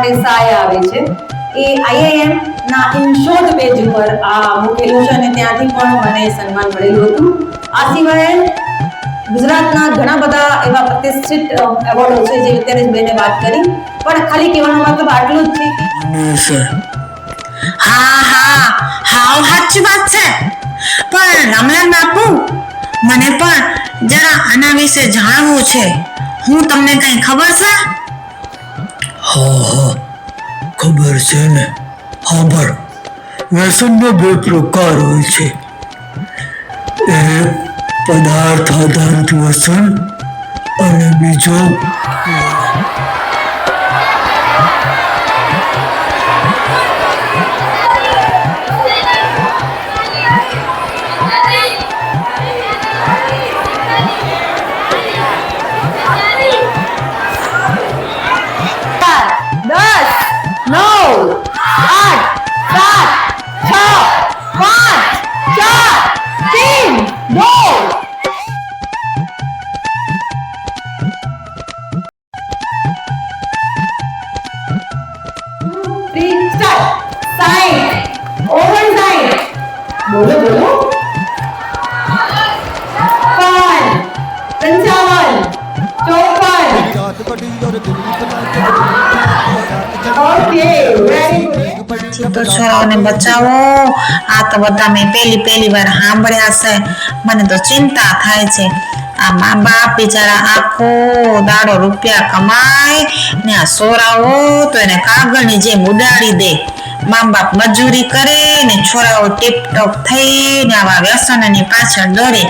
માટે સહાય આવે છે એ IIM ના ઇનશોર્ટ પેજ ઉપર આ મૂકેલું છે અને ત્યાંથી પણ મને સન્માન મળેલું હતું. આ સિવાય ગુજરાતના ઘણા બધા એવા પ્રતિષ્ઠિત એવોર્ડો છે જે અત્યારે બેને વાત કરી, પણ ખાલી કહેવાનો મતલબ આટલું જ છે. હા હા હાવ સાચી વાત છે. પણ રમલાલ બાપુ, મને પણ જરા આના વિશે જાણવું છે. હું તમને કઈ ખબર છે? હા ખબર છે ને. સાંભળ, વ્યસનના 2 પ્રકાર હોય છે. એક પદાર્થ આધારિત વ્યસન અને બીજો બોલો બોલો. 55 ઓકે વેરી ગુડ. તો છોરાઓને બચાવો. આ તો બધા મેં પહેલી વાર સાંભળ્યા છે. મને તો ચિંતા થાય છે. આ મા બાપ બિચારા આખો દાડો રૂપિયા કમાય ને આ છોરાઓ તો એને કાગળની જેમ ઉડાડી દે. મા બાપ મજૂરી કરે ને છોરાઓ ટીપ ટોપ થઈને આવા વ્યસનની પાછળ દોડે.